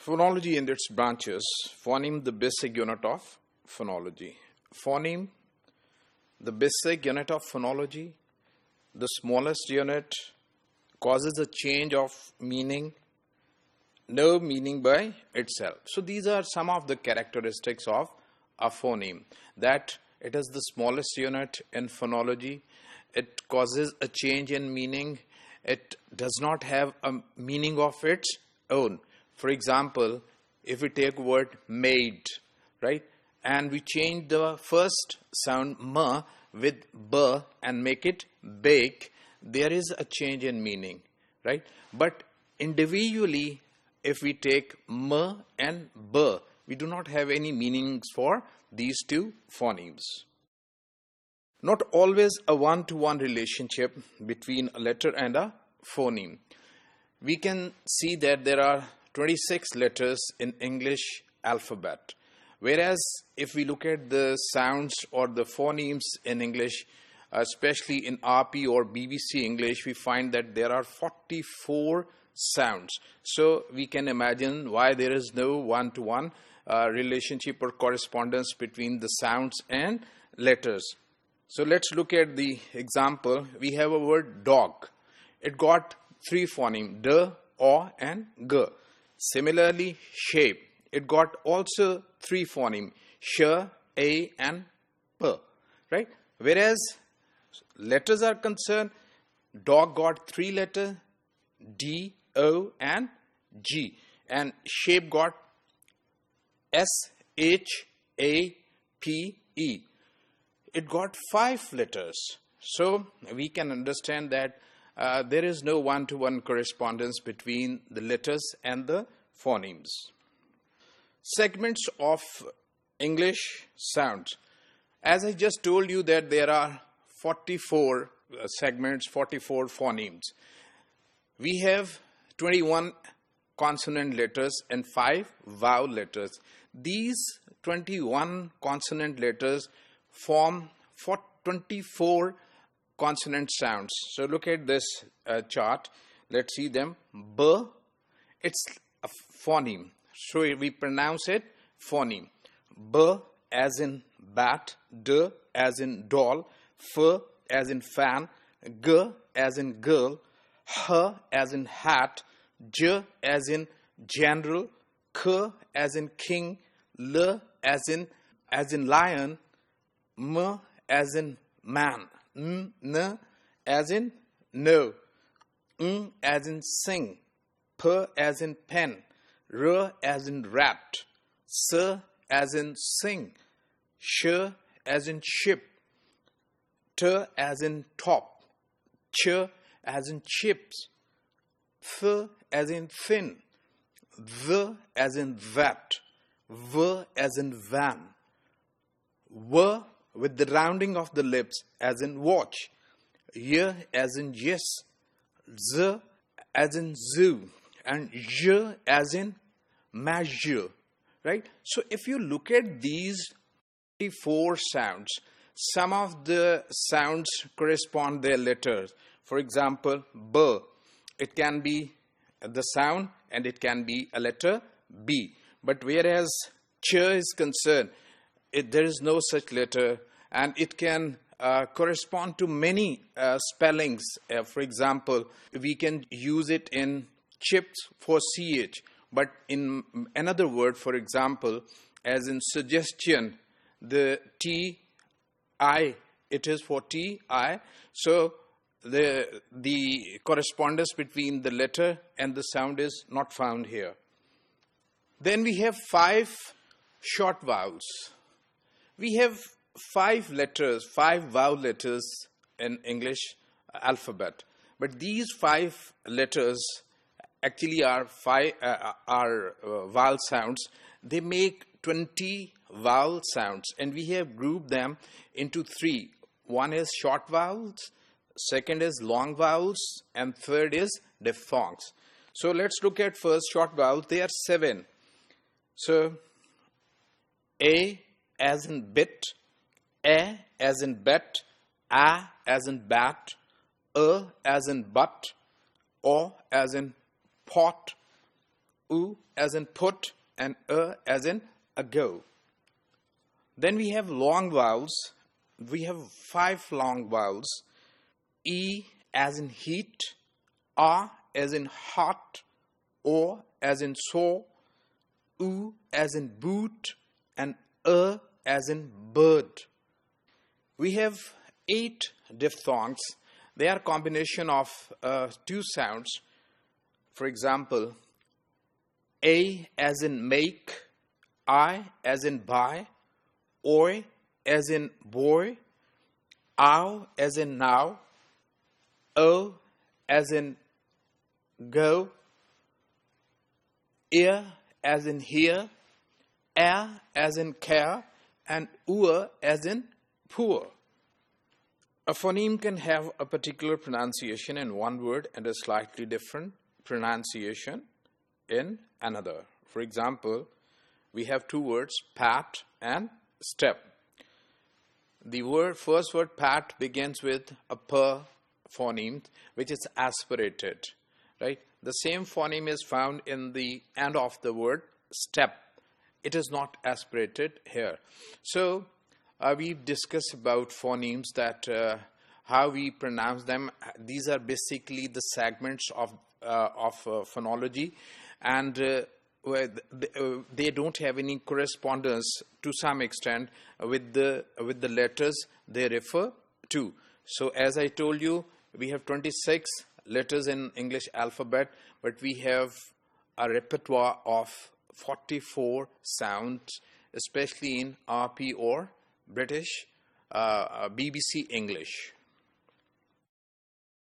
Phonology and its branches. Phoneme, the basic unit of phonology. Phoneme, the basic unit of phonology, the smallest unit, causes a change of meaning, no meaning by itself. So these are some of the characteristics of a phoneme. That it is the smallest unit in phonology, it causes a change in meaning, it does not have a meaning of its own. For example, if we take word made, right, and we change the first sound m with b and make it bake, there is a change in meaning, right? But individually, if we take m and b, we do not have any meanings for these two phonemes. Not always a one-to-one relationship between a letter and a phoneme. We can see that there are 26 letters in English alphabet. Whereas if we look at the sounds or the phonemes in English, especially in RP or BBC English, we find that there are 44 sounds. So we can imagine why there is no one-to-one relationship or correspondence between the sounds and letters. So let's look at the example. We have a word dog. It got three phonemes, d, o, and g. Similarly, shape. It got also three phonemes, sh, a, and p. Right? Whereas letters are concerned, dog got three letters, d, o, and g. And shape got s, h, a, p, e. It got five letters. So we can understand that there is no one-to-one correspondence between the letters and the phonemes. Segments of English sounds. As I just told you that there are 44 segments, 44 phonemes. We have 21 consonant letters and 5 vowel letters. These 21 consonant letters form 24 consonant sounds. So look at this chart. Let's see them. B, it's a phoneme. So we pronounce it phoneme. B as in bat, D as in doll, F as in fan, G as in girl, H as in hat, J as in general, K as in king, L as in lion, M as in man, N as in no, N as in sing, P as in pen, R as in rat, S as in sing, Sh as in ship, T as in top, Ch as in chips, Th as in thin, V as in vat, V as in van, W with the rounding of the lips as in watch, Y as in yes, Z as in zoo, and J as in measure, right? So if you look at these 24 sounds, some of the sounds correspond their letters. For example, B, it can be the sound and it can be a letter B. But whereas Ch is concerned, there is no such letter, and it can correspond to many spellings. For example, we can use it in chips for CH, but in another word, for example, as in suggestion, the TI, it is for TI. So the correspondence between the letter and the sound is not found here. Then we have 5 short vowels. We have 5 letters, 5 vowel letters in English alphabet. But these 5 letters actually are vowel sounds. They make 20 vowel sounds, and we have grouped them into 3. One is short vowels, second is long vowels, and third is diphthongs. So let's look at first short vowels. They are 7. So A as in bit, A as in bet, A as in bat, as in butt, O as in pot, U as in put, and as in ago. Then we have long vowels. We have 5 long vowels. E as in heat, A as in hot, O as in so, U as in boot, and as in bird. We have 8 diphthongs. They are a combination of 2 sounds. For example, A as in make, I as in buy, Oi as in boy, Ow as in now, O as in go, ear as in hear, as in care, and as in poor. A phoneme can have a particular pronunciation in one word and a slightly different pronunciation in another. For example, we have 2 words, pat and step. The first word pat begins with a p phoneme, which is aspirated, right? The same phoneme is found in the end of the word step. It is not aspirated here. So we've discussed about phonemes, that how we pronounce them. These are basically the segments of phonology, and they don't have any correspondence to some extent with the letters they refer to. So as I told you, we have 26 letters in English alphabet, but we have a repertoire of 44 sounds, especially in RP or British BBC English.